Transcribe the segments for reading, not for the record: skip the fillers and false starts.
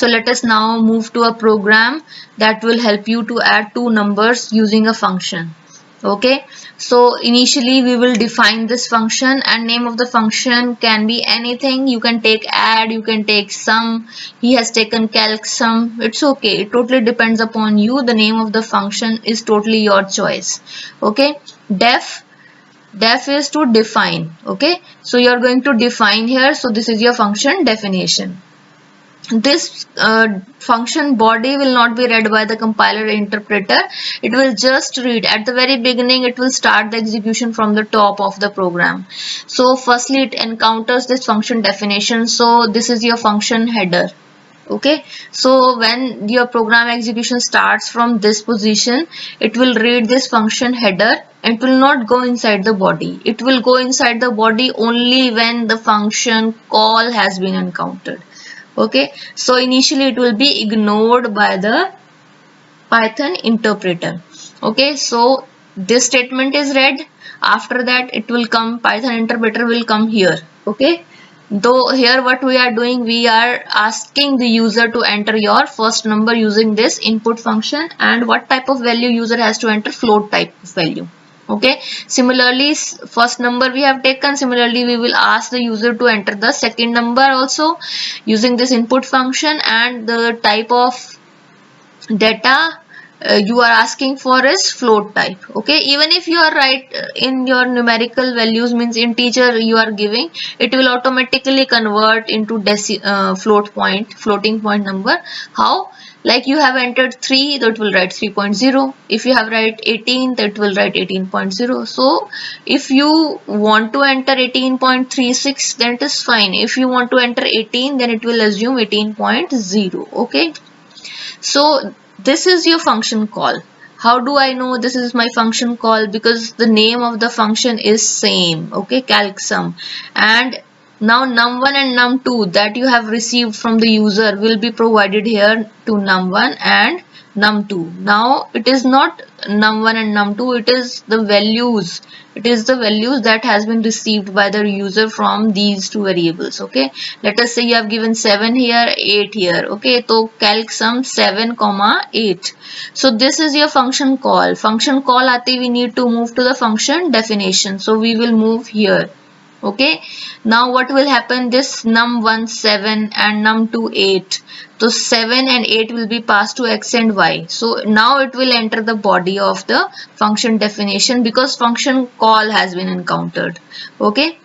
So let us now move to a program that will help you to add two numbers using a function. Okay, so initially we will define this function, and name of the function can be anything. You can take add, you can take sum. He has taken calc sum. It's okay, it totally depends upon you. The name of the function is totally your choice. Okay, def is to define. Okay, so you are going to define here. So this is your function definition. This function body will not be read by the compiler or interpreter. It will just read at the very beginning. It will start the execution from the top of the program. So firstly it encounters this function definition. So this is your function header. Okay, so when your program execution starts from this position, it will read this function header and will not go inside the body. It will go inside the body only when the function call has been encountered. Okay, so initially it will be ignored by the Python interpreter. Okay, so this statement is read. After that it will come, Python interpreter will come here. Okay, though here what we are doing, we are asking the user to enter your first number using this input function, and what type of value user has to enter, float type of value. Okay, similarly first number we have taken, similarly we will ask the user to enter the second number also using this input function, and the type of data you are asking for is float type. Okay, even if you are right in your numerical values, means integer you are giving, it will automatically convert into floating point number. How? Like you have entered 3, that will write 3.0. If you have write 18, that will write 18.0. So if you want to enter 18.36, then it is fine. If you want to enter 18, then it will assume 18.0. Okay, so this is your function call. How do I know this is my function call? Because the name of the function is same. Okay, calc sum. And now num1 and num2 that you have received from the user will be provided here to num1 and num2. Now it is not num1 and num2, it is the values. It is the values that has been received by the user from these two variables. Okay, let us say you have given 7 here, 8 here. Okay, so calc sum 7, 8. So this is your function call. Function call aate we need to move to the function definition. So we will move here. Okay, now what will happen, this num1 7 and num2 8, so 7 and 8 will be passed to x and y. So now it will enter the body of the function definition because function call has been encountered. Okay,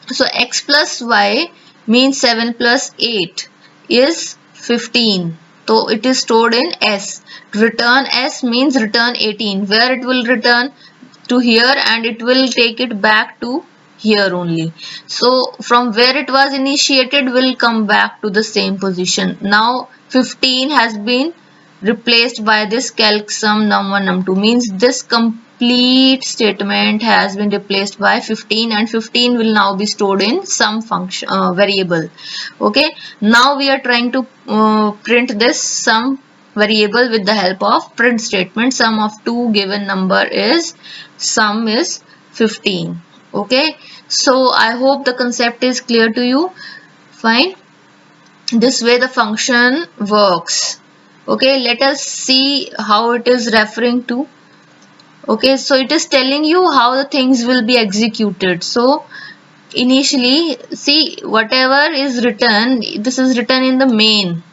so x plus y means 7 plus 8 is 15. So it is stored in S. Return S means return 18, where it will return to here and it will take it back to here only. So from where it was initiated will come back to the same position. Now 15 has been replaced by this calc sum num1 num2, means this complete statement has been replaced by 15, and 15 will now be stored in some function variable. Okay, now we are trying to print this sum variable with the help of print statement. Sum of two given number is sum is 15. Okay, so I hope the concept is clear to you. Fine, this way the function works. Okay, let us see how it is referring to. Okay, so it is telling you how the things will be executed. So initially, see, whatever is written, this is written in the main.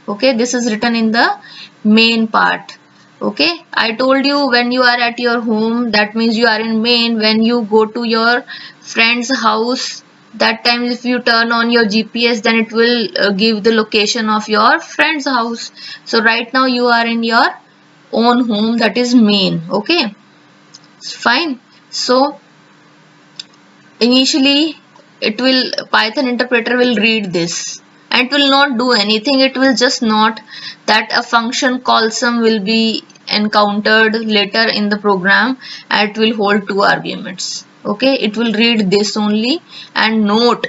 Okay, this is written in the main part. Okay, I told you when you are at your home, that means you are in main. When you go to your friend's house, that time if you turn on your GPS, then it will give the location of your friend's house. So right now you are in your own home, that is main. Okay, fine. So initially it will, Python interpreter will read this and it will not do anything. It will just note that a function call sum will be encountered later in the program and it will hold 2 arguments. Okay, it will read this only and note,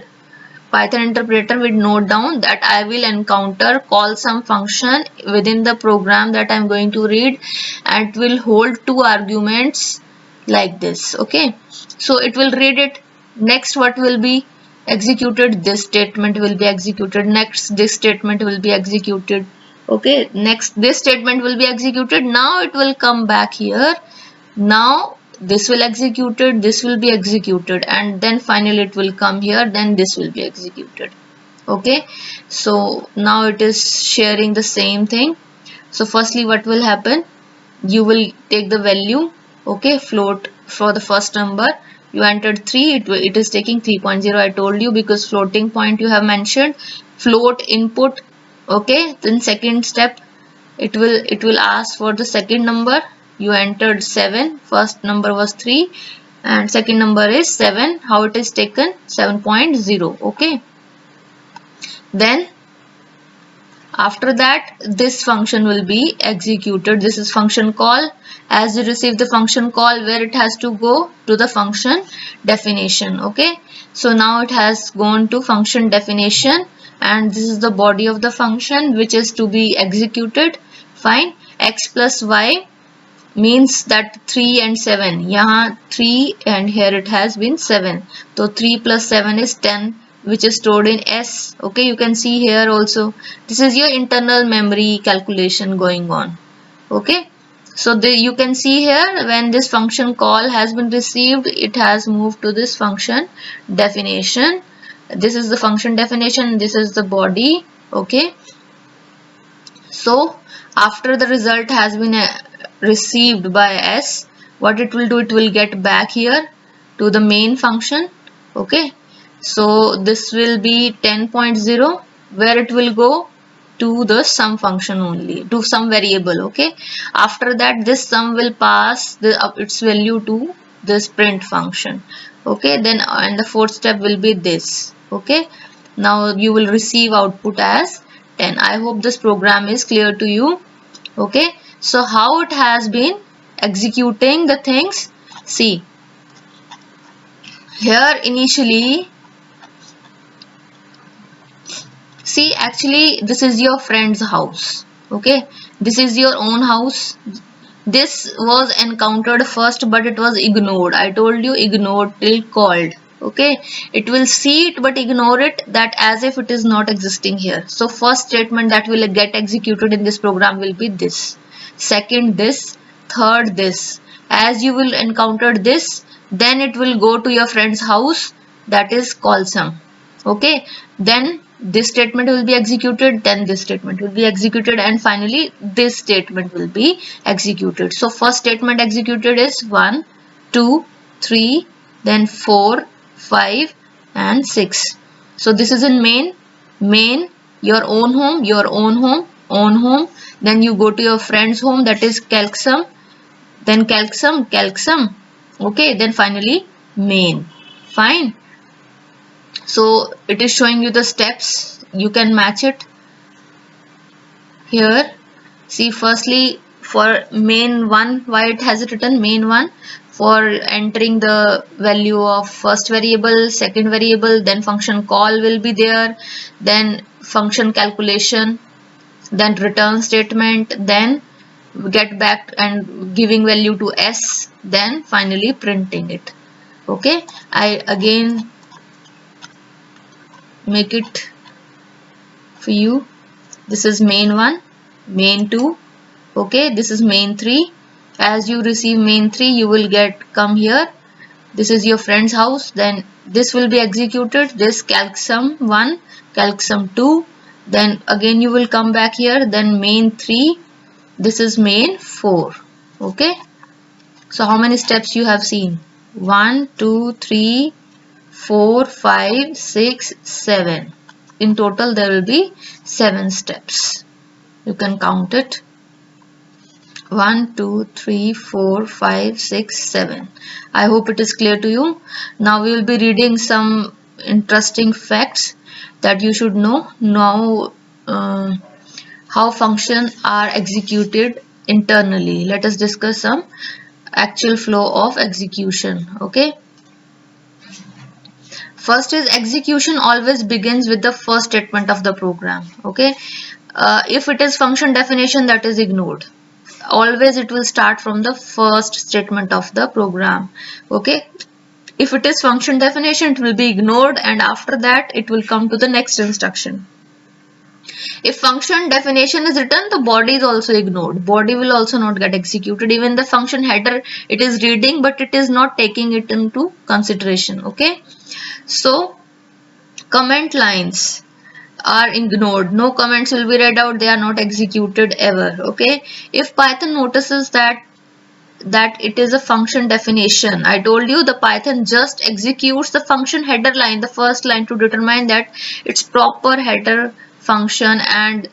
Python interpreter will note down that I will encounter call sum function within the program that I am going to read, and it will hold 2 arguments like this. Okay, so it will read it. Next what will be, executed, this statement will be executed. Next, this statement will be executed. Okay, next this statement will be executed. Now it will come back here. Now this will executed, this will be executed, and then finally it will come here, then this will be executed. Okay, so now it is sharing the same thing. So firstly what will happen, you will take the value, okay, float for the first number. You entered 3, it is taking 3.0. I told you, because floating point you have mentioned, float input. Okay, then second step, it will ask for the second number. You entered 7, first number was 3 and second number is 7. How it is taken? 7.0. okay, then after that this function will be executed. This is function call. As you receive the function call, where it has to go? To the function definition. Okay, so now it has gone to function definition, and this is the body of the function which is to be executed. Fine. X plus y means that 3 and 7. Yahan 3 and here it has been 7. So 3 plus 7 is 10, which is stored in S. Okay, you can see here also. This is your internal memory calculation going on. Okay, so you can see here, when this function call has been received, it has moved to this function definition. This is the function definition, this is the body. Okay, so after the result has been received by S, what it will do, it will get back here to the main function. Okay, so this will be 10.0, where it will go to the sum function only, to some variable. Okay, after that this sum will pass its value to this print function. Okay, then and the fourth step will be this. Okay, now you will receive output as 10. I hope this program is clear to you. Okay, so how it has been executing the things? See here, initially, see, actually this is your friend's house. Okay, this is your own house. This was encountered first, but it was ignored. I told you, ignored till called. Okay, it will see it but ignore it, that as if it is not existing here. So first statement that will get executed in this program will be this, second this, third this. As you will encounter this, then it will go to your friend's house, that is call sum. Okay, then this statement will be executed, then this statement will be executed, and finally this statement will be executed. So first statement executed is 1, 2, 3, then 4, 5 and 6. So this is in main, your own home, own home. Then you go to your friend's home, that is calc sum, then calc sum. Okay, then finally main. Fine. So it is showing you the steps. You can match it here. See, firstly for main 1, why it has it written main 1? For entering the value of first variable, second variable, then function call will be there, then function calculation, then return statement, then get back and giving value to S, then finally printing it. Okay, I again make it for you. This is main 1, main 2. Okay, this is main 3. As you receive main 3, you will come here. This is your friend's house. Then this will be executed. This calc sum 1, calc sum 2. Then again you will come back here. Then main 3. This is main 4. Okay. So how many steps you have seen? 1, 2, 3, 4, 5, 6, 7. In total there will be 7 steps. You can count it. 1, 2, 3, 4, 5, 6, 7. I hope it is clear to you. Now we will be reading some interesting facts that you should know. Now how functions are executed internally. Let us discuss some actual flow of execution. Okay. First is, execution always begins with the first statement of the program. Okay. If it is function definition, that is ignored. Always it will start from the first statement of the program. Okay, If it is function definition, it will be ignored, and after that it will come to the next instruction. If function definition is written, the body is also ignored. Body will also not get executed. Even the function header, it is reading, but it is not taking it into consideration. Okay. So comment lines are ignored. No comments will be read out. They are not executed ever. Okay. If Python notices that it is a function definition, I told you the Python just executes the function header line, the first line, to determine that it's proper header function, and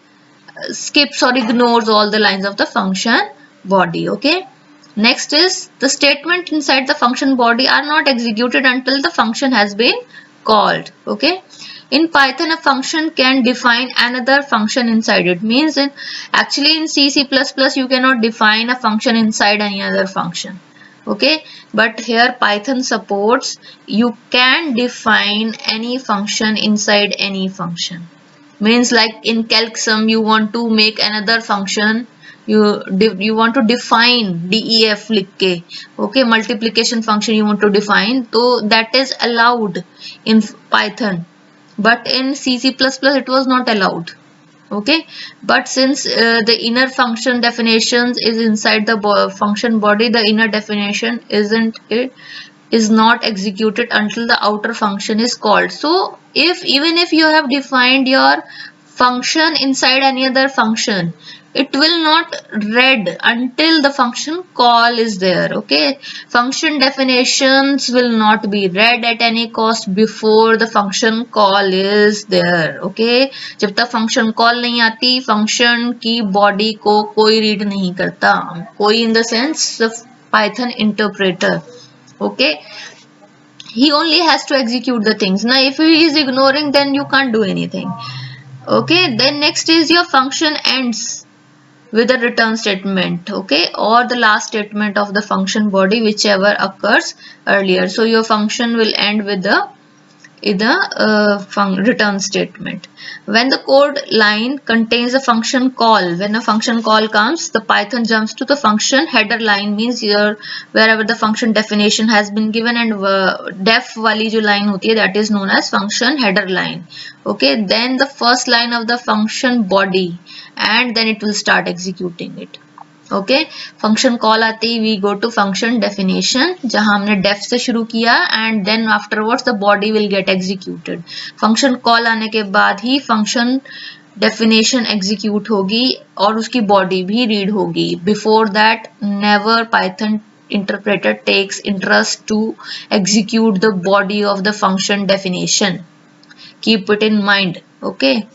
skips or ignores all the lines of the function body. Okay. Next is the statement inside the function body are not executed until the function has been called. Okay. In Python, a function can define another function inside it. Means actually in C, C++, you cannot define a function inside any other function. Okay. But here Python supports you can define any function inside any function. Means like in CalcSum, you want to make another function, you want to define def लिख के, okay, multiplication function you want to define, so that is allowed in Python, but in C, C++ it was not allowed. Okay, but since the inner function definitions is inside the function body, the inner definition is not executed until the outer function is called. So even if you have defined your function inside any other function, it will not read until the function call is there. Okay, function definitions will not be read at any cost before the function call is there. Okay, जब तक function call नहीं आती, function की body को कोई read नहीं करता, कोई in the sense the Python interpreter. Okay, he only has to execute the things. Now if he is ignoring, then you can't do anything. Okay, then next is your function ends with a return statement, okay, or the last statement of the function body, whichever occurs earlier. So your function will end with the return statement. When the code line contains a function call, when a function call comes, the Python jumps to the function header line, means here wherever the function definition has been given, and def wali jo line hoti hai, that is known as function header line. Okay, then the first line of the function body, and then it will start executing it. Okay, function call आते ही we go to function definition, जहाँ हमने def से शुरू किया, and then afterwards the body will get executed. function call आने के बाद ही function definition execute होगी और उसकी body भी read होगी. Before that, never Python interpreter takes interest to execute the body of the function definition. Keep it in mind. Okay,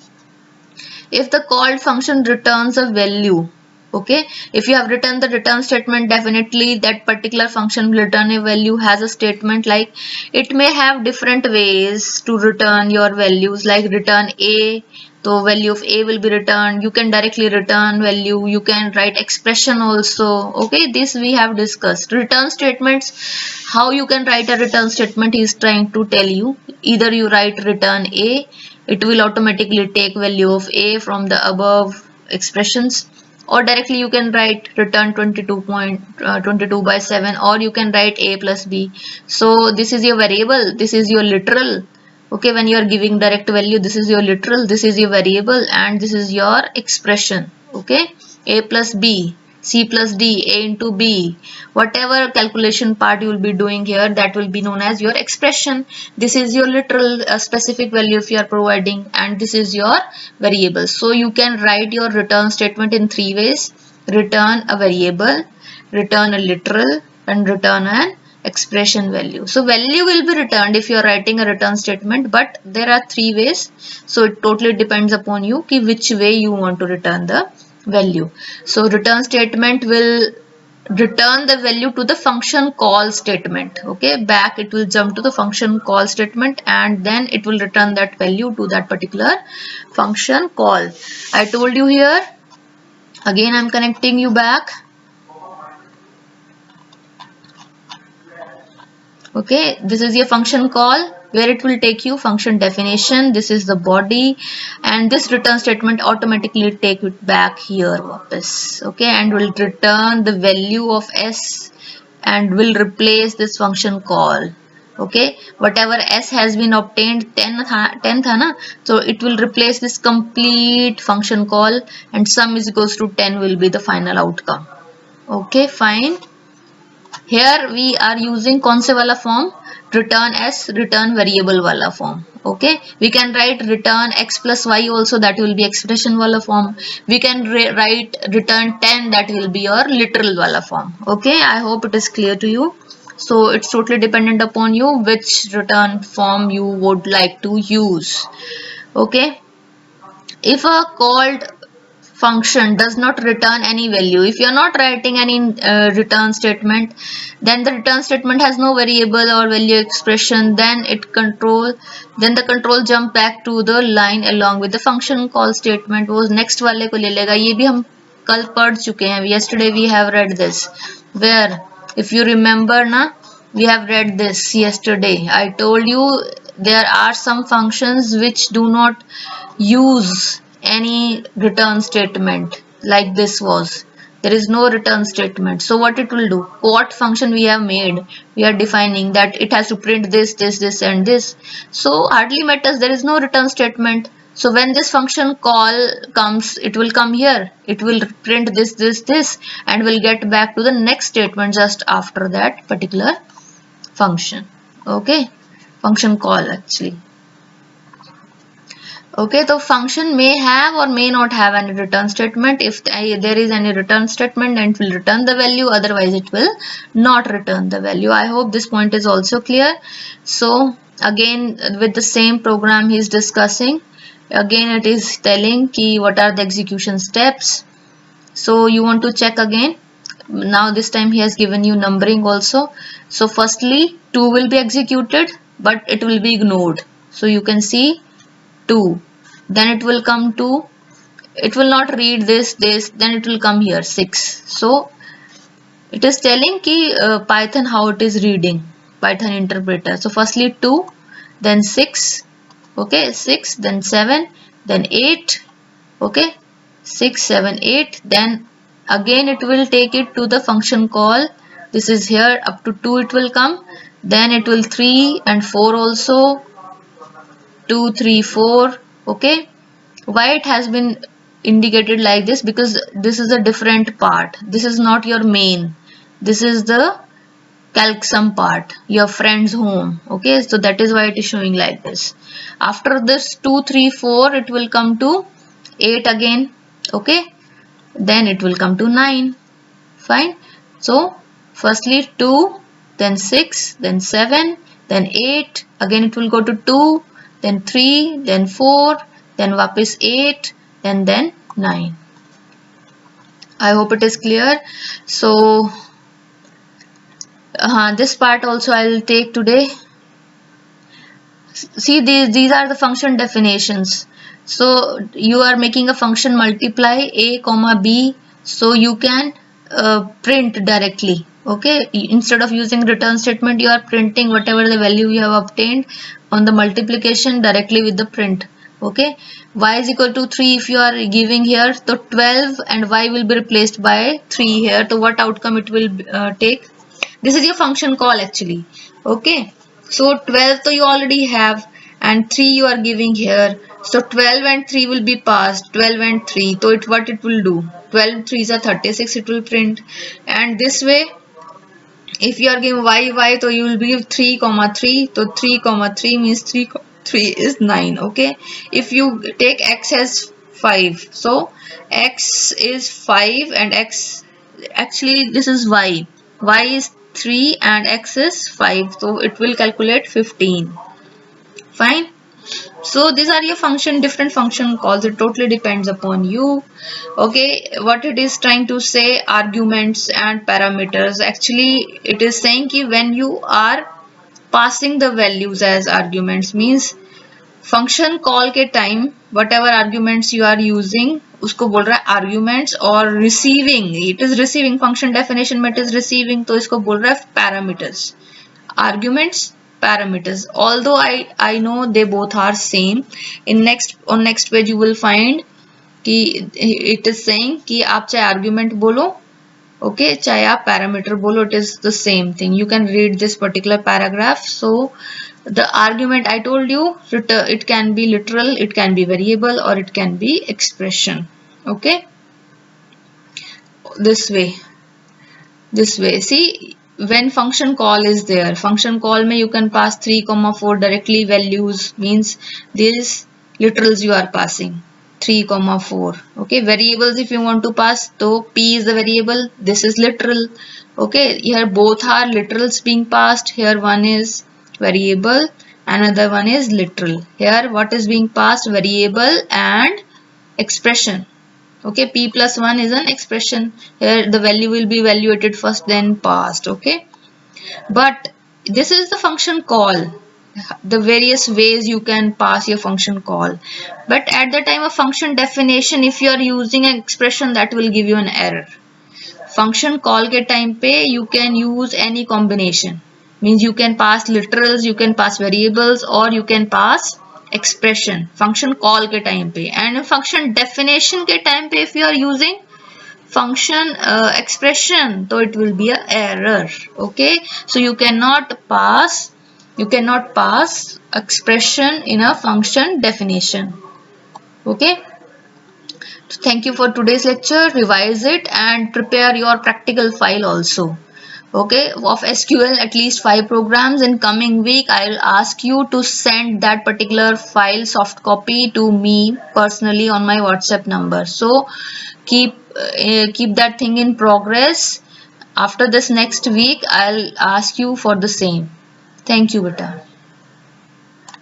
if the called function returns a value, okay, if you have written the return statement, definitely that particular function will return a value. Has a statement like, it may have different ways to return your values, like return a, so value of a will be returned. You can directly return value, you can write expression also. Okay, this we have discussed. Return statements, how you can write a return statement, he is trying to tell you. Either you write return a, it will automatically take value of a from the above expressions, or directly you can write return 22 by 7, or you can write a plus b. So this is your variable, this is your literal. Okay, when you are giving direct value, this is your literal, this is your variable, and this is your expression. Okay, a plus b, c plus d, a into b, whatever calculation part you will be doing here, that will be known as your expression. This is your literal specific value if you are providing, and this is your variable. So you can write your return statement in three ways: return a variable, return a literal, and return an expression value. So value will be returned if you are writing a return statement, but there are three ways, so it totally depends upon you ki which way you want to return the value. So return statement will return the value to the function call statement. Okay, back it will jump to the function call statement, and then it will return that value to that particular function call. I told you here, again I'm connecting you back. Okay, this is your function call, where it will take you function definition. This is the body, and this return statement automatically take it back here वापस. Okay, and will return the value of s and will replace this function call. okay, whatever s has been obtained 10 tha na, so it will replace this complete function call and sum is equals to 10 will be the final outcome. Okay, fine. Here we are using कौन से वाला form, return s return variable वाला form. Okay, we can write return x plus y also, that will be expression वाला form. We can write return 10, that will be your literal वाला form. Okay, I hope it is clear to you. So it's totally dependent upon you which return form you would like to use. Okay, if a called function does not return any value, if you are not writing any return statement, then the return statement has no variable or value expression, then the control jump back to the line along with the function call statement. वो next वाले को ले लेगा. ये भी हम कल पढ़ चुके हैं. Yesterday we have read this, where if you remember na, we have read this yesterday. I told you there are some functions which do not use any return statement, like this was. There is no return statement. So what it will do? What function we have made? We are defining that it has to print this, this, this and this. So hardly matters, there is no return statement. So when this function call comes, it will come here. It will print this, this, this and will get back to the next statement just after that particular function. Okay, function call actually. Okay, so function may have or may not have any return statement. If there is any return statement, then it will return the value, otherwise it will not return the value. I hope this point is also clear. So again, with the same program he is discussing, again it is telling ki what are the execution steps. So you want to check again. Now this time he has given you numbering also. So firstly 2 will be executed, but it will be ignored. So you can see 2, then it will come to, it will not read this, then it will come here 6. So it is telling ki Python how it is reading, Python interpreter. So firstly 2, then 6, okay, 6, then 7, then 8, okay, 6, 7, 8, then again it will take it to the function call. This is here up to 2 it will come, then it will 3 and 4 also, 2, 3, 4. Okay, why it has been indicated like this? Because this is a different part. This is not your main. This is the calcsum part, your friend's home. Okay, so that is why it is showing like this. After this 2, 3, 4, it will come to 8 again. Okay, then it will come to 9. Fine. So firstly 2, then 6, then 7, then 8. Again it will go to 2. Then 3, then 4, then वापस 8, and then 9. I hope it is clear. So this part also I will take today. See, these are the function definitions. So you are making a function multiply a comma b, so you can print directly. Okay, instead of using return statement, you are printing whatever the value you have obtained on the multiplication directly with the print. Okay, y is equal to 3 if you are giving here, so 12 and y will be replaced by 3 here. So what outcome it will take? This is your function call actually. Okay, so 12 so you already have, and 3 you are giving here. So 12 and 3 will be passed, 12 and 3. So what it will do? 12 3s are 36, it will print. And this way, if you are giving y, so you will give 3 comma 3. So 3 comma 3 means 3 is 9. Okay, if you take x as 5, so x is 5 and x, actually this is y is 3 and x is 5, so it will calculate 15. Fine. So these are your different function calls. It totally depends upon you. Okay, what it is trying to say, arguments and parameters. Actually it is saying कि when you are passing the values as arguments, means function call के time whatever arguments you are using उसको बोल रहा है arguments, और receiving, it is receiving, function definition में it is receiving, तो इसको बोल रहा है parameters. Arguments, parameters, although I know they both are same. On next page you will find कि it is saying कि आप चाहे argument बोलो Okay, चाहे आप parameter बोलो, it is the same thing. You can read this particular paragraph. So the argument I told you, it can be literal, it can be variable, or it can be expression. Okay, this way. See, when function call is there, function call mein you can pass 3, 4 directly values, means these literals you are passing 3, 4. Okay, variables if you want to pass, so p is the variable, this is literal. Okay, here both are literals being passed. Here one is variable, another one is literal. Here what is being passed? Variable and expression. Okay, p plus 1 is an expression. Here the value will be evaluated first, then passed. Okay, but this is the function call, the various ways you can pass your function call. But at the time of function definition, if you are using an expression, that will give you an error. Function call के time पे you can use any combination, means you can pass literals, you can pass variables, or you can pass expression function call के time पे. And function definition के time पे if you are using function expression, so it will be a error. Okay, so you cannot pass expression in a function definition. Okay, so thank you for today's lecture. Revise it and prepare your practical file also. Okay, of SQL, at least 5 programs. In coming week, I'll ask you to send that particular file soft copy to me personally on my WhatsApp number. So keep that thing in progress. After this next week, I'll ask you for the same. Thank you, beta.